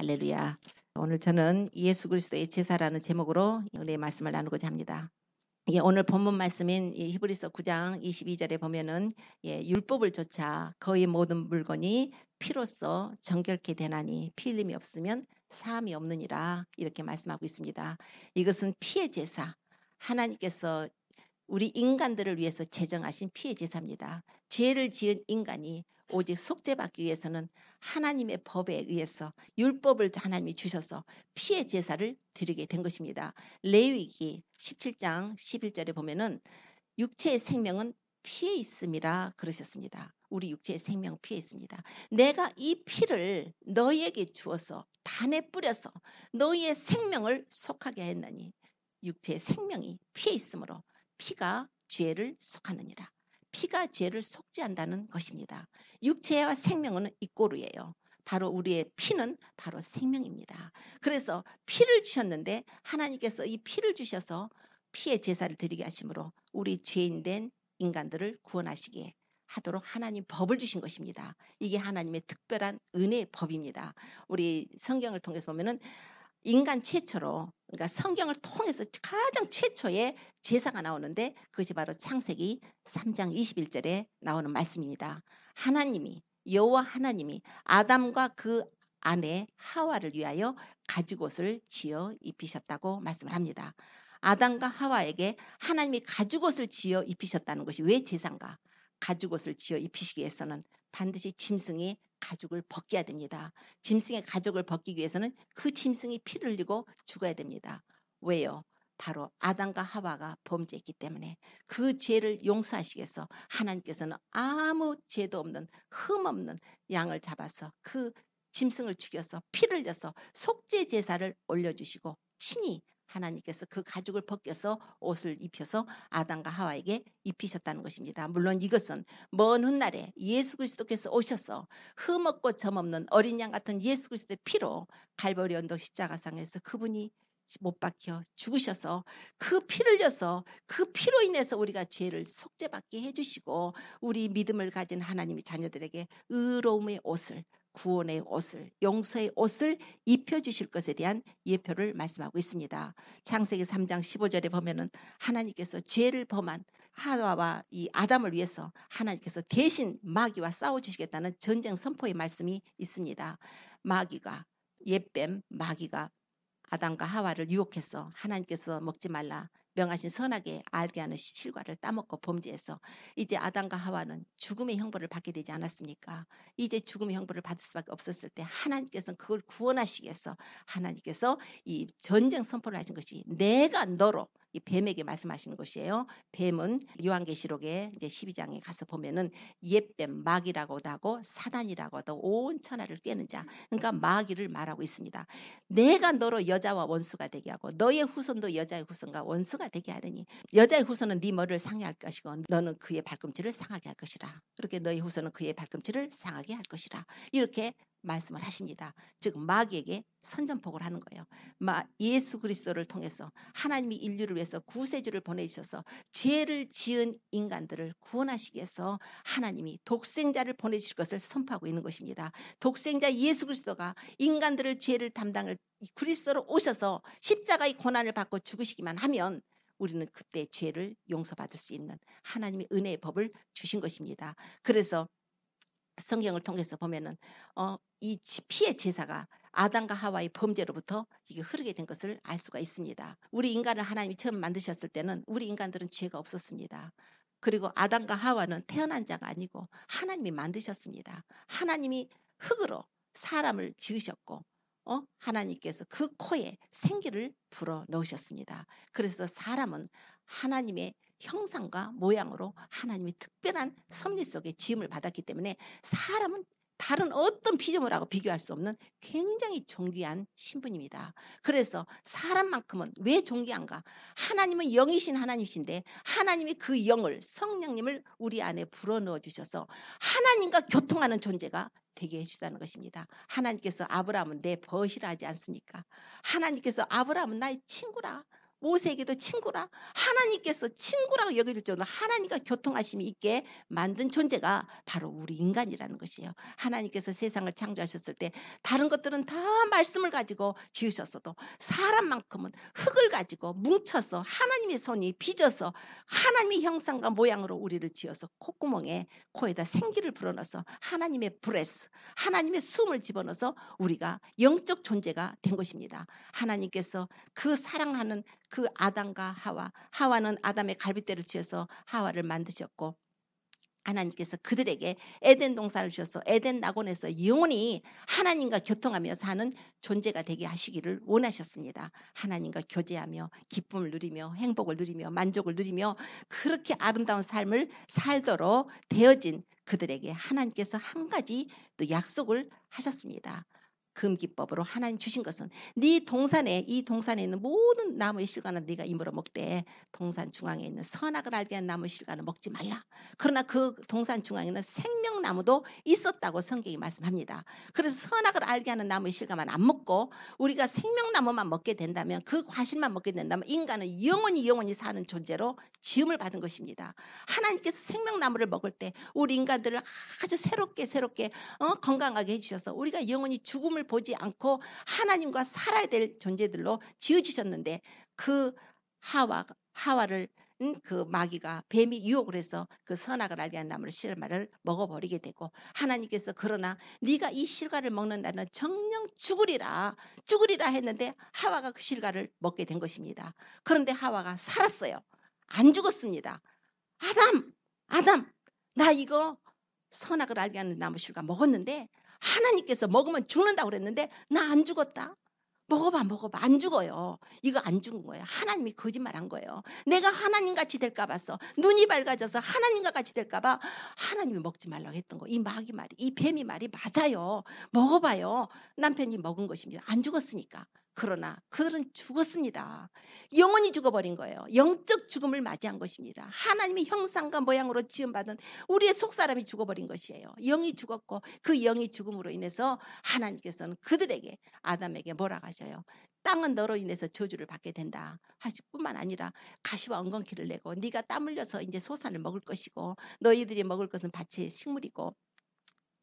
할렐루야. 오늘 저는 예수 그리스도의 제사라는 제목으로 은혜의 말씀을 나누고자 합니다. 오늘 본문 말씀인 이 히브리서 9장 22절에 보면은 율법을 조차 거의 모든 물건이 피로써 정결케 되나니 피 흘림이 없으면 사함이 없느니라 이렇게 말씀하고 있습니다. 이것은 피의 제사, 하나님께서 우리 인간들을 위해서 제정하신 피의 제사입니다. 죄를 지은 인간이 오직 속죄받기 위해서는 하나님의 법에 의해서 율법을 하나님이 주셔서 피의 제사를 드리게 된 것입니다. 레위기 17장 11절에 보면은 육체의 생명은 피에 있음이라 그러셨습니다. 우리 육체의 생명 피에 있습니다. 내가 이 피를 너희에게 주어서 단에 뿌려서 너희의 생명을 속하게 했나니 육체의 생명이 피에 있으므로 피가 죄를 속하느니라. 피가 죄를 속죄한다는 것입니다. 육체와 생명은 이꼬르예요. 바로 우리의 피는 바로 생명입니다. 그래서 피를 주셨는데 하나님께서 이 피를 주셔서 피의 제사를 드리게 하심으로 우리 죄인된 인간들을 구원하시게 하도록 하나님 법을 주신 것입니다. 이게 하나님의 특별한 은혜의 법입니다. 우리 성경을 통해서 보면은 인간 최초로, 그러니까 성경을 통해서 가장 최초의 제사가 나오는데 그것이 바로 창세기 3장 21절에 나오는 말씀입니다. 하나님이, 여호와 하나님이 아담과 그 아내 하와를 위하여 가죽옷을 지어 입히셨다고 말씀을 합니다. 아담과 하와에게 하나님이 가죽옷을 지어 입히셨다는 것이 왜 제사인가? 가죽옷을 지어 입히시기 위해서는 반드시 짐승이 가죽을 벗겨야 됩니다. 짐승의 가죽을 벗기기 위해서는 그 짐승이 피를 흘리고 죽어야 됩니다. 왜요? 바로 아담과 하와가 범죄했기 때문에 그 죄를 용서하시기 위해서 하나님께서는 아무 죄도 없는 흠없는 양을 잡아서 그 짐승을 죽여서 피를 흘려서 속죄 제사를 올려주시고 친히 하나님께서 그 가죽을 벗겨서 옷을 입혀서 아담과 하와에게 입히셨다는 것입니다. 물론 이것은 먼 훗날에 예수 그리스도께서 오셔서 흠없고 점없는 어린 양 같은 예수 그리스도의 피로 갈보리 언덕 십자가상에서 그분이 못 박혀 죽으셔서 그 피를 흘려서 그 피로 인해서 우리가 죄를 속죄받게 해주시고 우리 믿음을 가진 하나님의 자녀들에게 의로움의 옷을, 구원의 옷을, 용서의 옷을 입혀주실 것에 대한 예표를 말씀하고 있습니다. 창세기 3장 15절에 보면은 하나님께서 죄를 범한 하와와 이 아담을 위해서 하나님께서 대신 마귀와 싸워주시겠다는 전쟁 선포의 말씀이 있습니다. 마귀가 옛뱀 마귀가 아담과 하와를 유혹해서 하나님께서 먹지 말라 명하신 선하게 알게 하는 실과를 따먹고 범죄해서 이제 아담과 하와는 죽음의 형벌을 받게 되지 않았습니까? 이제 죽음의 형벌을 받을 수밖에 없었을 때 하나님께서는 그걸 구원하시기 위해서 하나님께서 이 전쟁 선포를 하신 것이 내가 너로 이 뱀에게 말씀하시는 것이에요. 뱀은 요한계시록에 이제 12장에 가서 보면은 옛뱀 마귀라고도 하고 사단이라고도 온 천하를 꿰는 자, 그러니까 마귀를 말하고 있습니다. 내가 너로 여자와 원수가 되게 하고 너의 후손도 여자의 후손과 원수가 되게 하리니 여자의 후손은 네 머리를 상해할 것이고 너는 그의 발꿈치를 상하게 할 것이라. 그렇게 너의 후손은 그의 발꿈치를 상하게 할 것이라. 이렇게 말씀을 하십니다. 즉 마귀에게 선전포고를 하는 거예요. 예수 그리스도를 통해서 하나님이 인류를 위해서 구세주를 보내주셔서 죄를 지은 인간들을 구원하시기 위해서 하나님이 독생자를 보내주실 것을 선포하고 있는 것입니다. 독생자 예수 그리스도가 인간들을 죄를 담당을 그리스도로 오셔서 십자가의 고난을 받고 죽으시기만 하면 우리는 그때 죄를 용서받을 수 있는 하나님의 은혜의 법을 주신 것입니다. 그래서 성경을 통해서 보면은 이 피의 제사가 아담과 하와의 범죄로부터 이게 흐르게 된 것을 알 수가 있습니다. 우리 인간을 하나님이 처음 만드셨을 때는 우리 인간들은 죄가 없었습니다. 그리고 아담과 하와는 태어난 자가 아니고 하나님이 만드셨습니다. 하나님이 흙으로 사람을 지으셨고 하나님께서 그 코에 생기를 불어 넣으셨습니다. 그래서 사람은 하나님의 형상과 모양으로 하나님이 특별한 섭리 속에 지음을 받았기 때문에 사람은 다른 어떤 피조물하고 비교할 수 없는 굉장히 존귀한 신분입니다. 그래서 사람만큼은 왜 존귀한가? 하나님은 영이신 하나님이신데 하나님이 그 영을 성령님을 우리 안에 불어넣어 주셔서 하나님과 교통하는 존재가 되게 해주다는 것입니다. 하나님께서 아브라함은 내 벗이라 하지 않습니까? 하나님께서 아브라함은 나의 친구라. 모세에게도 친구라. 하나님께서 친구라고 여겨줄 정도로 하나님과 교통하심이 있게 만든 존재가 바로 우리 인간이라는 것이에요. 하나님께서 세상을 창조하셨을 때 다른 것들은 다 말씀을 가지고 지으셨어도 사람만큼은 흙을 가지고 뭉쳐서 하나님의 손이 빚어서 하나님의 형상과 모양으로 우리를 지어서 콧구멍에 코에다 생기를 불어넣어서 하나님의 브레스, 하나님의 숨을 집어넣어서 우리가 영적 존재가 된 것입니다. 하나님께서 그 사랑하는 그 아담과 하와는 아담의 갈빗대를 쥐어서 하와를 만드셨고, 하나님께서 그들에게 에덴 동산을 주셔서 에덴 낙원에서 영원히 하나님과 교통하며 사는 존재가 되게 하시기를 원하셨습니다. 하나님과 교제하며 기쁨을 누리며 행복을 누리며 만족을 누리며 그렇게 아름다운 삶을 살도록 되어진 그들에게 하나님께서 한 가지 또 약속을 하셨습니다. 금기법으로 하나님 주신 것은 네 동산에, 이 동산에 있는 모든 나무의 실과는 네가 이물어 먹되 동산 중앙에 있는 선악을 알게 하는 나무의 실과는 먹지 말라. 그러나 그 동산 중앙에는 생명나무도 있었다고 성경이 말씀합니다. 그래서 선악을 알게 하는 나무의 실과만 안 먹고 우리가 생명나무만 먹게 된다면, 그 과실만 먹게 된다면 인간은 영원히 사는 존재로 지음을 받은 것입니다. 하나님께서 생명나무를 먹을 때 우리 인간들을 아주 새롭게 건강하게 해주셔서 우리가 영원히 죽음을 보지 않고 하나님과 살아야 될 존재들로 지어주셨는데, 그 하와를 그 마귀가 뱀이 유혹을 해서 그 선악을 알게 한 나무를 실과를 먹어버리게 되고, 하나님께서 그러나 네가 이 실과를 먹는다는 정령 죽으리라 했는데 하와가 그 실과를 먹게 된 것입니다. 그런데 하와가 살았어요. 안 죽었습니다. 아담, 나 이거 선악을 알게 하는 나무 실과 먹었는데 하나님께서 먹으면 죽는다고 그랬는데 나 안 죽었다. 먹어봐 안 죽어요. 이거 안 죽은 거예요. 하나님이 거짓말한 거예요. 내가 하나님같이 될까 봐서 눈이 밝아져서 하나님과 같이 될까 봐 하나님이 먹지 말라고 했던 거. 이 마귀 말이, 이 뱀이 말이 맞아요. 먹어봐요. 남편이 먹은 것입니다. 안 죽었으니까. 그러나 그들은 죽었습니다. 영원히 죽어버린 거예요. 영적 죽음을 맞이한 것입니다. 하나님의 형상과 모양으로 지음받은 우리의 속사람이 죽어버린 것이에요. 영이 죽었고 그 영이 죽음으로 인해서 하나님께서는 그들에게, 아담에게 뭐라 하셔요? 땅은 너로 인해서 저주를 받게 된다 하실 뿐만 아니라 가시와 엉겅퀴를 내고 네가 땀 흘려서 이제 소산을 먹을 것이고 너희들이 먹을 것은 밭의 식물이고,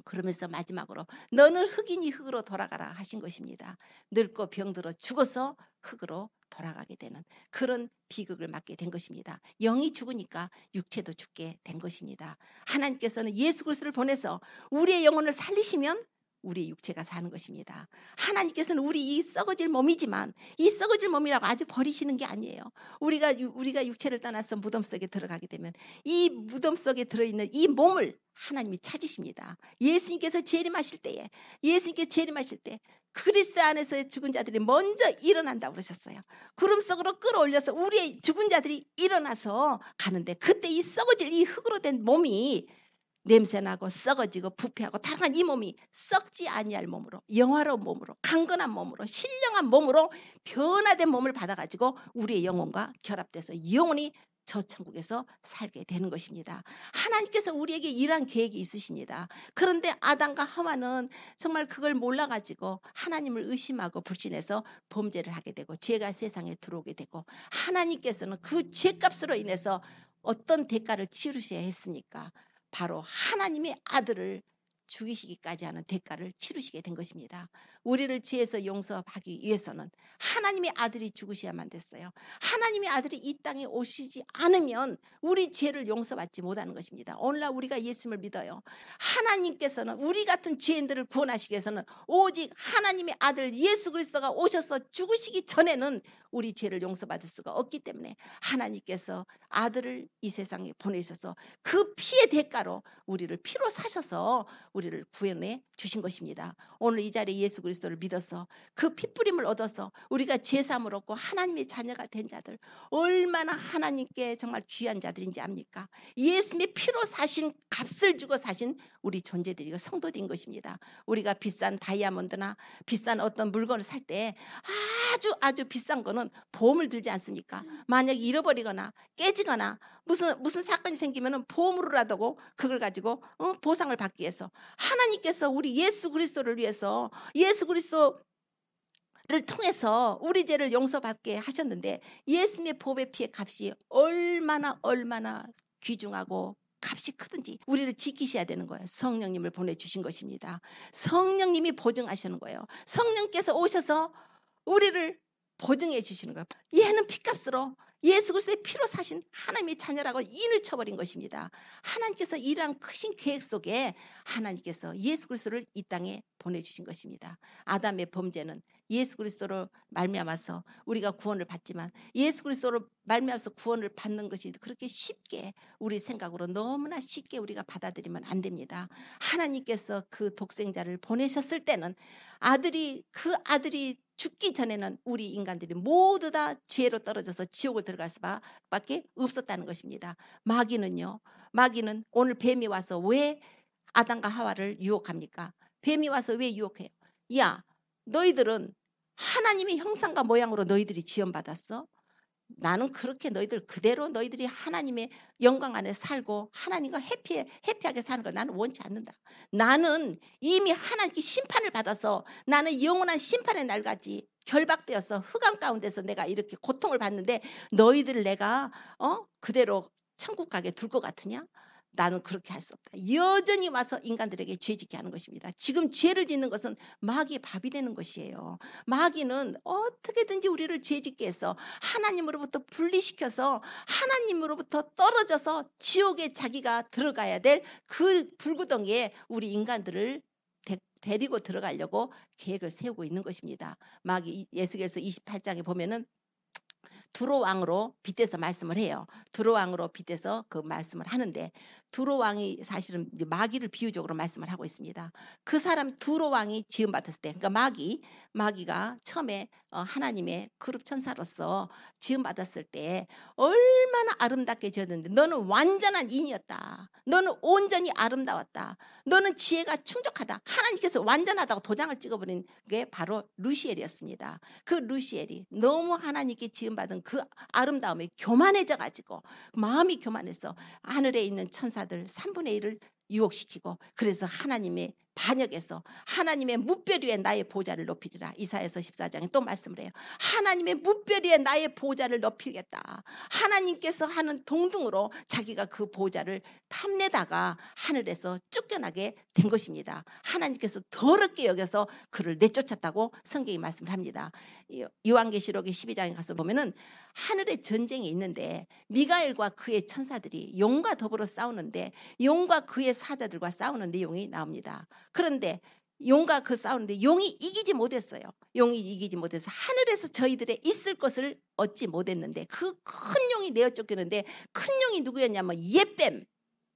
그러면서 마지막으로 너는 흙이니 흙으로 돌아가라 하신 것입니다. 늙고 병들어 죽어서 흙으로 돌아가게 되는 그런 비극을 맞게 된 것입니다. 영이 죽으니까 육체도 죽게 된 것입니다. 하나님께서는 예수 그리스도를 보내서 우리의 영혼을 살리시면 우리 육체가 사는 것입니다. 하나님께서는 우리 이 썩어질 몸이지만 이 썩어질 몸이라고 아주 버리시는 게 아니에요. 우리가 육체를 떠나서 무덤 속에 들어가게 되면 이 무덤 속에 들어있는 이 몸을 하나님이 찾으십니다. 예수님께서 재림하실 때 그리스도 안에서 죽은 자들이 먼저 일어난다고 그러셨어요. 구름 속으로 끌어올려서 우리의 죽은 자들이 일어나서 가는데, 그때 이 썩어질 이 흙으로 된 몸이 냄새나고 썩어지고 부패하고 타락한 이 몸이 썩지 아니할 몸으로, 영화로운 몸으로, 강건한 몸으로, 신령한 몸으로 변화된 몸을 받아가지고 우리의 영혼과 결합돼서 영원히 저 천국에서 살게 되는 것입니다. 하나님께서 우리에게 이러한 계획이 있으십니다. 그런데 아담과 하와는 정말 그걸 몰라가지고 하나님을 의심하고 불신해서 범죄를 하게 되고 죄가 세상에 들어오게 되고, 하나님께서는 그 죄값으로 인해서 어떤 대가를 치르셔야 했습니까? 바로 하나님의 아들을 죽이시기까지 하는 대가를 치르시게 된 것입니다. 우리를 죄에서 용서하기 위해서는 하나님의 아들이 죽으셔야만 됐어요. 하나님의 아들이 이 땅에 오시지 않으면 우리 죄를 용서받지 못하는 것입니다. 오늘날 우리가 예수님을 믿어요. 하나님께서는 우리 같은 죄인들을 구원하시기 위해서는 오직 하나님의 아들 예수 그리스도가 오셔서 죽으시기 전에는 우리 죄를 용서받을 수가 없기 때문에 하나님께서 아들을 이 세상에 보내셔서 그 피의 대가로 우리를 피로 사셔서 우리를 구원해 주신 것입니다. 오늘 이 자리에 예수 그리스도를 믿어서 그 피뿌림을 얻어서 우리가 죄사함을 얻고 하나님의 자녀가 된 자들, 얼마나 하나님께 정말 귀한 자들인지 압니까? 예수님의 피로 사신, 값을 주고 사신 우리 존재들이고 성도들인 것입니다. 우리가 비싼 다이아몬드나 비싼 어떤 물건을 살 때 아주 비싼 거는 보험을 들지 않습니까? 만약 잃어버리거나 깨지거나 무슨 사건이 생기면 보험으로라도 그걸 가지고 보상을 받기 위해서 하나님께서 우리 예수 그리스도를 위해서 예수 그리스도를 를 통해서 우리 죄를 용서받게 하셨는데 예수님의 보배 피의 값이 얼마나 귀중하고 값이 크든지 우리를 지키셔야 되는 거예요. 성령님을 보내주신 것입니다. 성령님이 보증하시는 거예요. 성령께서 오셔서 우리를 보증해 주시는 거예요. 얘는 피값으로 예수 그리스도의 피로 사신 하나님의 자녀라고 인을 쳐버린 것입니다. 하나님께서 이러한 크신 계획 속에 하나님께서 예수 그리스도를 이 땅에 보내주신 것입니다. 아담의 범죄는 예수 그리스도로 말미암아서 우리가 구원을 받지만 예수 그리스도로 말미암아서 구원을 받는 것이 그렇게 쉽게 우리 생각으로 너무나 쉽게 우리가 받아들이면 안 됩니다. 하나님께서 그 독생자를 보내셨을 때는 그 아들이 죽기 전에는 우리 인간들이 모두 다 죄로 떨어져서 지옥을 들어갈 수밖에 없었다는 것입니다. 마귀는 오늘 뱀이 와서 왜 아담과 하와를 유혹합니까? 뱀이 와서 왜 유혹해요? 야, 너희들은 하나님의 형상과 모양으로 너희들이 지음받았어. 나는 그렇게 너희들 그대로 너희들이 하나님의 영광 안에 살고 하나님과 해피하게 사는 걸 나는 원치 않는다. 나는 이미 하나님께 심판을 받아서 나는 영원한 심판의 날까지 결박되어서 흑암 가운데서 내가 이렇게 고통을 받는데 너희들을 내가 그대로 천국 가게 둘 것 같으냐? 나는 그렇게 할 수 없다. 여전히 와서 인간들에게 죄짓게 하는 것입니다. 지금 죄를 짓는 것은 마귀의 밥이 되는 것이에요. 마귀는 어떻게든지 우리를 죄짓게 해서 하나님으로부터 분리시켜서 하나님으로부터 떨어져서 지옥에 자기가 들어가야 될 그 불구덩이에 우리 인간들을 데리고 들어가려고 계획을 세우고 있는 것입니다. 마귀 예수께서 28장에 보면은 두로 왕으로 빗대서 말씀을 해요. 두로 왕으로 빗대서 그 말씀을 하는데 두로 왕이 사실은 마귀를 비유적으로 말씀을 하고 있습니다. 그 사람 두로 왕이 지음 받았을 때, 그러니까 마귀가 처음에 하나님의 그룹 천사로서 지음 받았을 때 얼마나 아름답게 지었는데 너는 완전한 인이었다. 너는 온전히 아름다웠다. 너는 지혜가 충족하다. 하나님께서 완전하다고 도장을 찍어버린 게 바로 루시엘이었습니다. 그 루시엘이 너무 하나님께 지음받은 그 아름다움에 교만해져 가지고 마음이 교만해서 하늘에 있는 천사들 3분의 1을 유혹시키고 그래서 하나님의 반역에서 하나님의 뭇별 위에 나의 보좌를 높이리라. 이사야서 14장에 또 말씀을 해요. 하나님의 뭇별 위에 나의 보좌를 높이겠다. 하나님께서 하는 동등으로 자기가 그 보좌를 탐내다가 하늘에서 쫓겨나게 된 것입니다. 하나님께서 더럽게 여겨서 그를 내쫓았다고 성경이 말씀을 합니다. 요한계시록의 12장에 가서 보면은 하늘에 전쟁이 있는데 미가엘과 그의 천사들이 용과 더불어 싸우는데 용과 그의 사자들과 싸우는 내용이 나옵니다. 그런데 용과 그 싸우는데 용이 이기지 못했어요. 용이 이기지 못해서 하늘에서 저희들의 있을 것을 얻지 못했는데 그 큰 용이 내어 쫓기는데 큰 용이 누구였냐면 예뱀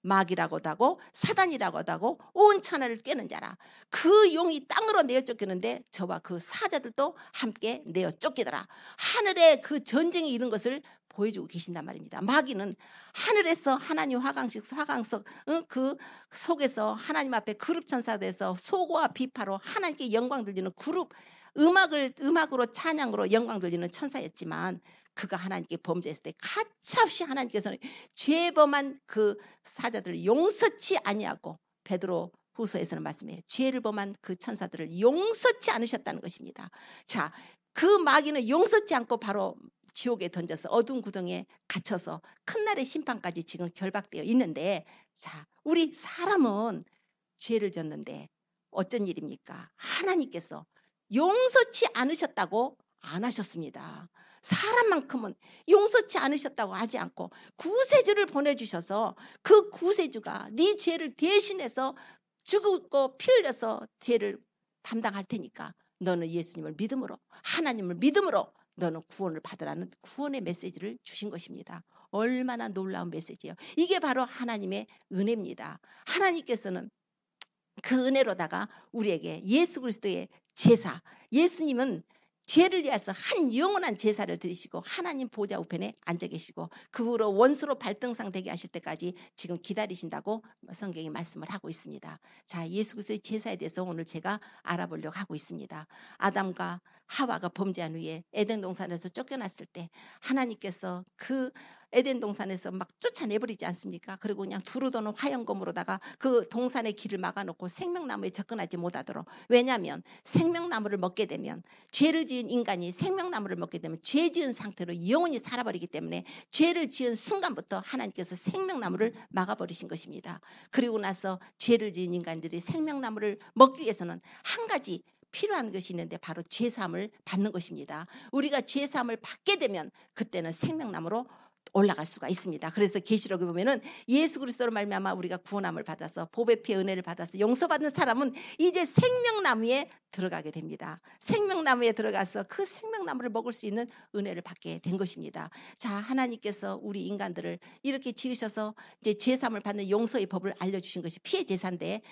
마귀라고도 하고 사단이라고도 하고 온 천하를 꿰는 자라. 그 용이 땅으로 내어 쫓기는데 저와 그 사자들도 함께 내어 쫓기더라. 하늘에 그 전쟁이 이런 것을 보여주고 계신단 말입니다. 마귀는 하늘에서 하나님 화강석 그 속에서 하나님 앞에 그룹 천사들에서 소고와 비파로 하나님께 영광 돌리는 그룹 음악으로 찬양으로 영광 돌리는 천사였지만 그가 하나님께 범죄했을 때 가차없이 하나님께서는 죄범한 그 사자들을 용서치 아니하고 베드로 후서에서는 말씀해요. 죄를 범한 그 천사들을 용서치 않으셨다는 것입니다. 자, 그 마귀는 용서치 않고 바로 지옥에 던져서 어두운 구덩이에 갇혀서 큰 날의 심판까지 지금 결박되어 있는데 자, 우리 사람은 죄를 졌는데 어쩐 일입니까? 하나님께서 용서치 않으셨다고 안 하셨습니다. 사람만큼은 용서치 않으셨다고 하지 않고 구세주를 보내주셔서 그 구세주가 네 죄를 대신해서 죽고 피 흘려서 죄를 담당할 테니까 너는 예수님을 믿음으로 하나님을 믿음으로 너는 구원을 받으라는 구원의 메시지를 주신 것입니다. 얼마나 놀라운 메시지예요. 이게 바로 하나님의 은혜입니다. 하나님께서는 그 은혜로다가 우리에게 예수 그리스도의 제사, 예수님은 죄를 위해서 한 영원한 제사를 드리시고 하나님 보좌 우편에 앉아 계시고 그 후로 원수로 발등상 되게 하실 때까지 지금 기다리신다고 성경이 말씀을 하고 있습니다. 자, 예수 그리스도의 제사에 대해서 오늘 제가 알아보려고 하고 있습니다. 아담과 하와가 범죄한 후에 에덴 동산에서 쫓겨났을 때 하나님께서 그 에덴 동산에서 막 쫓아내버리지 않습니까? 그리고 그냥 두루 도는 화염검으로다가 그 동산의 길을 막아놓고 생명나무에 접근하지 못하도록. 왜냐하면 생명나무를 먹게 되면, 죄를 지은 인간이 생명나무를 먹게 되면 죄 지은 상태로 영원히 살아버리기 때문에 죄를 지은 순간부터 하나님께서 생명나무를 막아버리신 것입니다. 그리고 나서 죄를 지은 인간들이 생명나무를 먹기 위해서는 한 가지 필요한 것이 있는데 바로 죄사함을 받는 것입니다. 우리가 죄사함을 받게 되면 그때는 생명나무로 올라갈 수가 있습니다. 그래서 계시록에 보면은 예수 그리스도로 말미암아 우리가 구원함을 받아서 보배 피의 은혜를 받아서 용서받는 사람은 이제 생명나무에 들어가게 됩니다. 생명나무에 들어가서 그 생명나무를 먹을 수 있는 은혜를 받게 된 것입니다. 자, 하나님께서 우리 인간들을 이렇게 지으셔서 이제 죄사함을 받는 용서의 법을 알려주신 것이 피의 제사인데,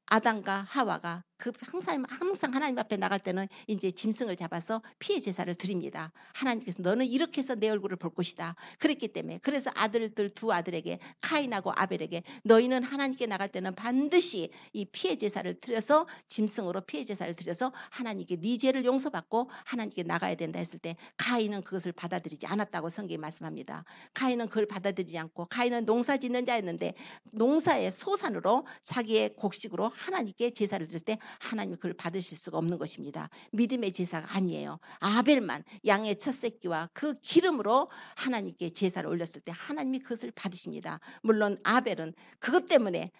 아담과 하와가 항상 하나님 앞에 나갈 때는 이제 짐승을 잡아서 피의 제사를 드립니다. 하나님께서 너는 이렇게 해서 내 얼굴을 볼 것이다. 그랬기 때문에, 그래서 아들들 두 아들에게, 카인하고 아벨에게, 너희는 하나님께 나갈 때는 반드시 이 피의 제사를 드려서, 짐승으로 피의 제사를 드려서 하나님께 네 죄를 용서받고 하나님께 나가야 된다 했을 때, 카인은 그것을 받아들이지 않았다고 성경이 말씀합니다. 카인은 그걸 받아들이지 않고, 카인은 농사 짓는 자였는데 농사의 소산으로 자기의 곡식으로 하나님께 제사를 드릴 때 하나님이 그걸 받으실 수가 없는 것입니다. 믿음의 제사가 아니에요. 아벨만 양의 첫 새끼와 그 기름으로 하나님께 제사를 올렸을 때 하나님이 그것을 받으십니다. 물론 아벨은 그것 때문에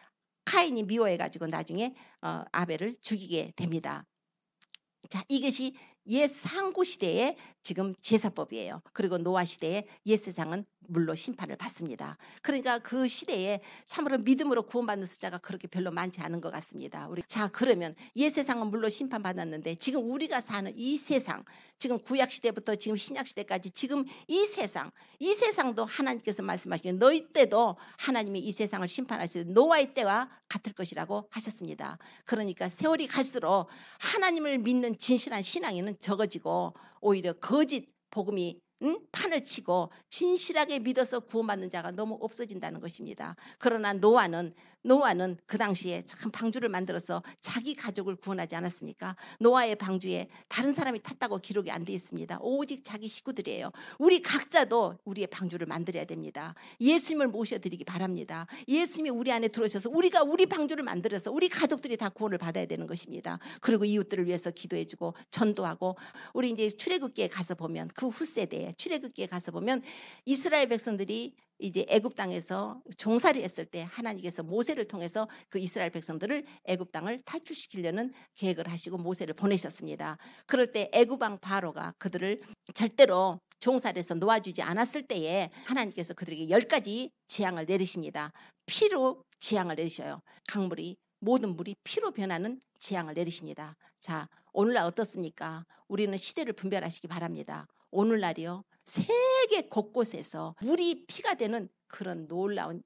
카인이 미워해가지고 나중에 아벨을 죽이게 됩니다. 자, 이것이 옛 상고 시대의 지금 제사법이에요. 그리고 노아 시대의 옛 세상은 물로 심판을 받습니다. 그러니까 그 시대에 참으로 믿음으로 구원받는 숫자가 그렇게 별로 많지 않은 것 같습니다. 자, 그러면 옛 세상은 물로 심판받았는데 지금 우리가 사는 이 세상, 지금 구약 시대부터 지금 신약 시대까지 지금 이 세상도 하나님께서 말씀하시기에 너희 때도 하나님이 이 세상을 심판하실 노아의 때와 같을 것이라고 하셨습니다. 그러니까 세월이 갈수록 하나님을 믿는 진실한 신앙인은 적어지고 오히려 거짓 복음이 판을 치고 진실하게 믿어서 구원받는 자가 너무 없어진다는 것입니다. 그러나 노아는 그 당시에 참 방주를 만들어서 자기 가족을 구원하지 않았습니까? 노아의 방주에 다른 사람이 탔다고 기록이 안 돼 있습니다. 오직 자기 식구들이에요. 우리 각자도 우리의 방주를 만들어야 됩니다. 예수님을 모셔드리기 바랍니다. 예수님이 우리 안에 들어오셔서 우리가 우리 방주를 만들어서 우리 가족들이 다 구원을 받아야 되는 것입니다. 그리고 이웃들을 위해서 기도해주고 전도하고, 우리 이제 출애굽기에 가서 보면, 그 후세대에 출애굽기에 가서 보면 이스라엘 백성들이 이제 애굽 땅에서 종살이했을 때 하나님께서 모세를 통해서 그 이스라엘 백성들을 애굽 땅을 탈출시키려는 계획을 하시고 모세를 보내셨습니다. 그럴 때 애굽 왕 바로가 그들을 절대로 종살이에서 놓아주지 않았을 때에 하나님께서 그들에게 10가지 재앙을 내리십니다. 피로 재앙을 내리셔요. 강물이, 모든 물이 피로 변하는 재앙을 내리십니다. 자, 오늘날 어떻습니까? 우리는 시대를 분별하시기 바랍니다. 오늘날이요, 세계 곳곳에서 물이 피가 되는 그런 놀라운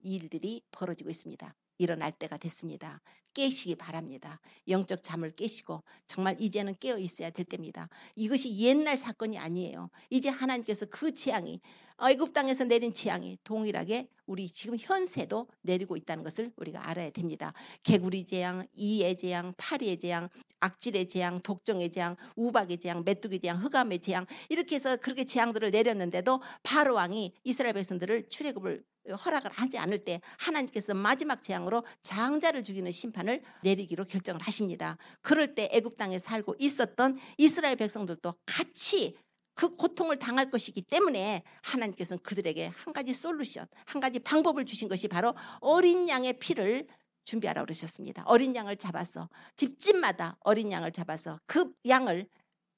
일들이 벌어지고 있습니다. 일어날 때가 됐습니다. 깨시기 바랍니다. 영적 잠을 깨시고 정말 이제는 깨어 있어야 될 때입니다. 이것이 옛날 사건이 아니에요. 이제 하나님께서 그 재앙이, 애굽 땅에서 내린 재앙이 동일하게 우리 지금 현세도 내리고 있다는 것을 우리가 알아야 됩니다. 개구리 재앙, 이의 재앙, 파리의 재앙, 악질의 재앙, 독종의 재앙, 우박의 재앙, 메뚜기 재앙, 흑암의 재앙, 이렇게 해서 그렇게 재앙들을 내렸는데도 바로 왕이 이스라엘 백성들을 출애굽을 허락을 하지 않을 때 하나님께서 마지막 재앙으로 장자를 죽이는 심판을 내리기로 결정을 하십니다. 그럴 때 애굽 땅에 살고 있었던 이스라엘 백성들도 같이 그 고통을 당할 것이기 때문에 하나님께서는 그들에게 한 가지 솔루션, 한 가지 방법을 주신 것이 바로 어린 양의 피를 준비하라고 그러셨습니다. 어린 양을 잡아서 집집마다 어린 양을 잡아서 그 양을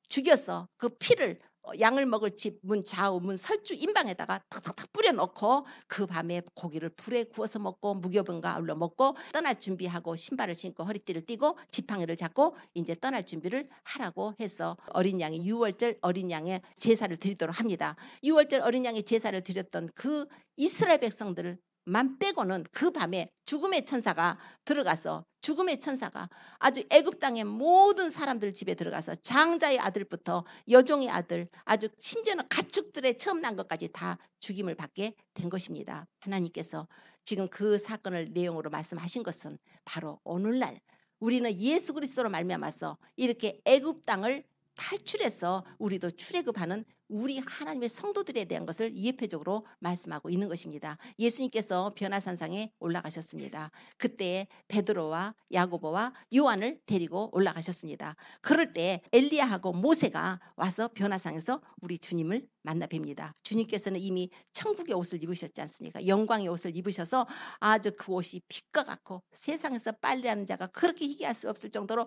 죽여서 그 피를 양을 먹을 집 문 좌우 문 설주 임방에다가 탁탁탁 뿌려놓고 그 밤에 고기를 불에 구워서 먹고 무교병과 아울러 먹고 떠날 준비하고 신발을 신고 허리띠를 띠고 지팡이를 잡고 이제 떠날 준비를 하라고 해서 어린 양이 유월절 어린 양의 제사를 드리도록 합니다. 유월절 어린 양의 제사를 드렸던 그 이스라엘 백성들을 만 빼고는 그 밤에 죽음의 천사가 들어가서, 죽음의 천사가 아주 애굽 땅의 모든 사람들 집에 들어가서 장자의 아들부터 여종의 아들, 아주 심지어는 가축들의 처음 난 것까지 다 죽임을 받게 된 것입니다. 하나님께서 지금 그 사건을 내용으로 말씀하신 것은 바로 오늘날 우리는 예수 그리스도로 말미암아서 이렇게 애굽 땅을 탈출해서 우리도 출애굽하는 우리 하나님의 성도들에 대한 것을 예표적으로 말씀하고 있는 것입니다. 예수님께서 변화산상에 올라가셨습니다. 그때 베드로와 야고보와 요한을 데리고 올라가셨습니다. 그럴 때 엘리야하고 모세가 와서 변화상에서 우리 주님을 만나 뵙니다. 주님께서는 이미 천국의 옷을 입으셨지 않습니까? 영광의 옷을 입으셔서 아주 그 옷이 빛과 같고 세상에서 빨래하는 자가 그렇게 희귀할 수 없을 정도로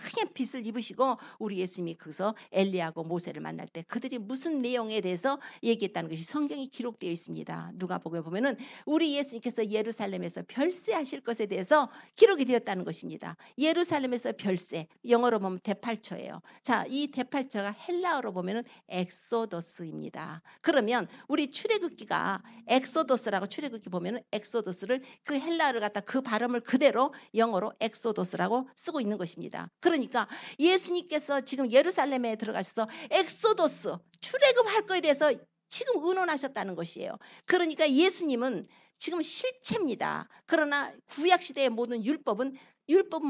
하얀 빛을 입으시고 우리 예수님이 거기서 엘리야하고 모세를 만날 때 그들이 무슨 내용에 대해서 얘기했다는 것이 성경이 기록되어 있습니다. 누가복음에 보면은 우리 예수님께서 예루살렘에서 별세하실 것에 대해서 기록이 되었다는 것입니다. 예루살렘에서 별세, 영어로 보면 데팔처예요. 자, 이 데팔처가 헬라어로 보면은 엑소더스입니다. 그러면 우리 출애굽기가 엑소더스라고 출애굽기 보면은 엑소더스를 그 헬라어를 갖다 그 발음을 그대로 영어로 엑소더스라고 쓰고 있는 것입니다. 그러니까 예수님께서 지금 예루살렘에 들어가셔서 엑소더스 출애굽할 거에 대해서 지금 의논하셨다는 것이에요. 그러니까 예수님은 지금 실체입니다. 그러나 구약시대의 모든 율법은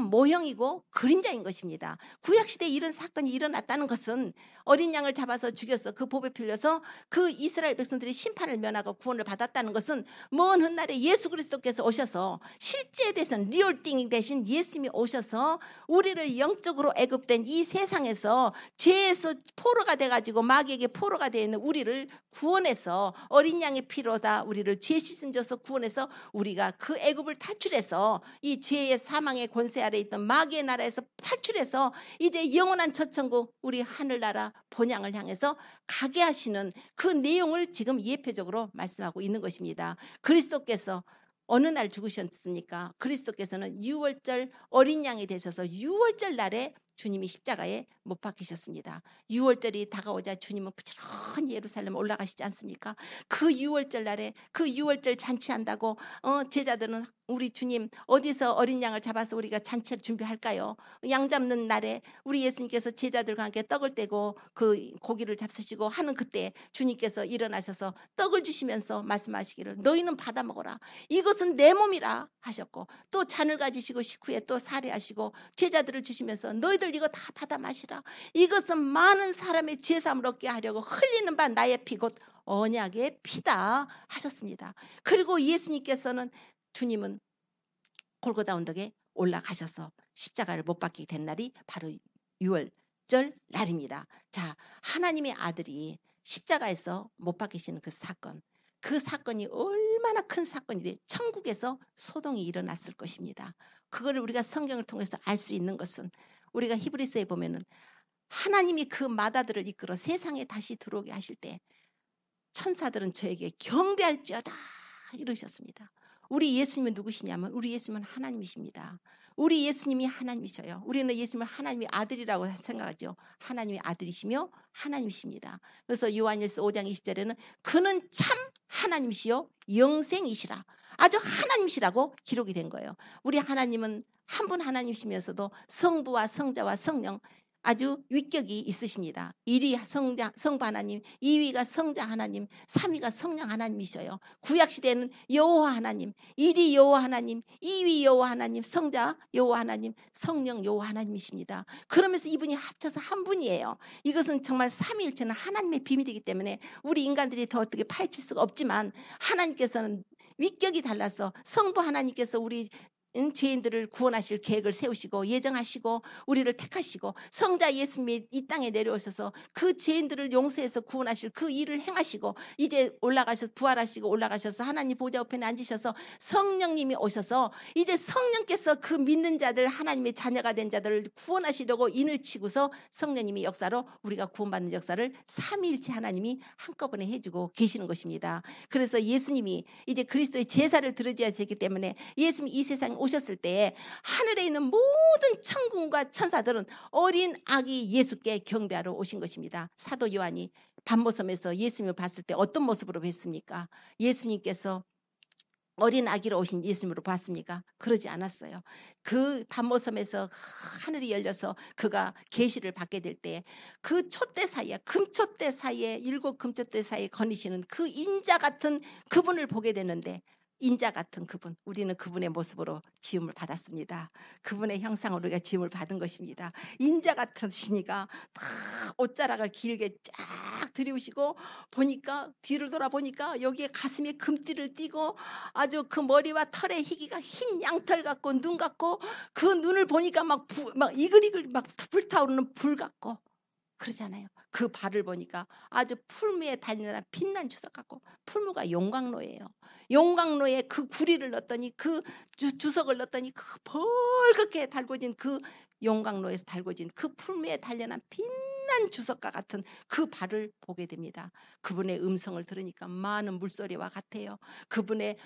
모형이고 그림자인 것입니다. 구약시대에 이런 사건이 일어났다는 것은 어린 양을 잡아서 죽여서 그 법에 필려서 그 이스라엘 백성들이 심판을 면하고 구원을 받았다는 것은 먼 훗날에 예수 그리스도께서 오셔서 실제에 대해서는 리얼띵 대신 예수님이 오셔서 우리를 영적으로 애굽된 이 세상에서 죄에서 포로가 돼가지고 마귀에게 포로가 되어 있는 우리를 구원해서 어린 양의 피로다 우리를 죄 씻음 줘서 구원해서 우리가 그 애굽을 탈출해서 이 죄의 사망의 권세 아래 있던 마귀의 나라에서 탈출해서 이제 영원한 저천국 우리 하늘나라 본향을 향해서 가게 하시는 그 내용을 지금 예표적으로 말씀하고 있는 것입니다. 그리스도께서 어느 날 죽으셨습니까? 그리스도께서는 유월절 어린 양이 되셔서 유월절 날에 주님이 십자가에 못 박히셨습니다. 유월절이 다가오자 주님은 부지런히 예루살렘 올라가시지 않습니까? 그 유월절 날에 그 유월절 잔치한다고 제자들은 우리 주님 어디서 어린 양을 잡아서 우리가 잔치를 준비할까요? 양 잡는 날에 우리 예수님께서 제자들과 함께 떡을 떼고 그 고기를 잡수시고 하는 그때 주님께서 일어나셔서 떡을 주시면서 말씀하시기를 너희는 받아 먹어라. 이것은 내 몸이라 하셨고 또 잔을 가지시고 식후에 또 사례하시고 제자들을 주시면서 너희들 이거 다 받아 마시라. 이것은 많은 사람의 죄사함을 얻게 하려고 흘리는 바 나의 피 곧 언약의 피다 하셨습니다. 그리고 예수님께서는 주님은 골고다 언덕에 올라가셔서 십자가를 못 박히게 된 날이 바로 유월절 날입니다. 자, 하나님의 아들이 십자가에서 못 박히시는 그 사건이 얼마나 큰 사건인지 천국에서 소동이 일어났을 것입니다. 그거를 우리가 성경을 통해서 알 수 있는 것은 우리가 히브리서에 보면은 하나님이 그 마다들을 이끌어 세상에 다시 들어오게 하실 때 천사들은 저에게 경배할지어다 이러셨습니다. 우리 예수님은 누구시냐면 우리 예수님은 하나님이십니다. 우리 예수님이 하나님이셔요. 우리는 예수님을 하나님의 아들이라고 생각하죠. 하나님의 아들이시며 하나님이십니다. 그래서 요한일서 5장 20절에는 그는 참 하나님이시요 영생이시라. 아주 하나님이시라고 기록이 된 거예요. 우리 하나님은 한 분 하나님이시면서도 성부와 성자와 성령 아주 위격이 있으십니다. 1위 성부 하나님, 2위가 성자 하나님, 3위가 성령 하나님이셔요. 구약시대에는 여호와 하나님, 1위 여호와 하나님, 2위 여호와 하나님, 성자 여호와 하나님, 성령 여호와 하나님이십니다. 그러면서 이분이 합쳐서 한 분이에요. 이것은 정말 삼위일체는 하나님의 비밀이기 때문에 우리 인간들이 더 어떻게 파헤칠 수가 없지만 하나님께서는 위격이 달라서 성부 하나님께서 우리 죄인들을 구원하실 계획을 세우시고 예정하시고 우리를 택하시고 성자 예수님이 이 땅에 내려오셔서 그 죄인들을 용서해서 구원하실 그 일을 행하시고 이제 올라가셔서 부활하시고 올라가셔서 하나님 보좌 우편에 앉으셔서 성령님이 오셔서 이제 성령께서 그 믿는 자들 하나님의 자녀가 된 자들을 구원하시려고 인을 치고서 성령님의 역사로 우리가 구원받는 역사를 삼위일체 하나님이 한꺼번에 해주고 계시는 것입니다. 그래서 예수님이 이제 그리스도의 제사를 드려야 되기 때문에 예수님이 이 세상에 오셨을 때 하늘에 있는 모든 천군과 천사들은 어린 아기 예수께 경배하러 오신 것입니다. 사도 요한이 밤모섬에서 예수님을 봤을 때 어떤 모습으로 뵀습니까? 예수님께서 어린 아기로 오신 예수님으로 봤습니까? 그러지 않았어요. 그 밤모섬에서 하늘이 열려서 그가 계시를 받게 될 때 그 촛대 사이에 금촛대 사이에 7 금촛대 사이에 거니시는 그 인자 같은 그분을 보게 되는데 인자 같은 그분, 우리는 그분의 모습으로 지음을 받았습니다. 그분의 형상으로 우리가 지음을 받은 것입니다. 인자 같은 신이가 다 옷자락을 길게 쫙 들이우시고 보니까 뒤를 돌아보니까 여기에 가슴에 금띠를 띠고 아주 그 머리와 털의 희기가 흰 양털 같고 눈 같고 그 눈을 보니까 막 이글이글 막 불타오르는 불 같고 그러잖아요. 그 발을 보니까 아주 풀무에 달려난 빛난 주석 같고 풀무가 용광로예요. 용광로에 그 구리를 넣었더니 그 주석을 넣었더니 그 벌겋게 달궈진 그 용광로에서 달궈진 그 풀무에 달려난 빛난 주석과 같은 그 발을 보게 됩니다. 그분의 음성을 들으니까 많은 물소리와 같아요. 그분의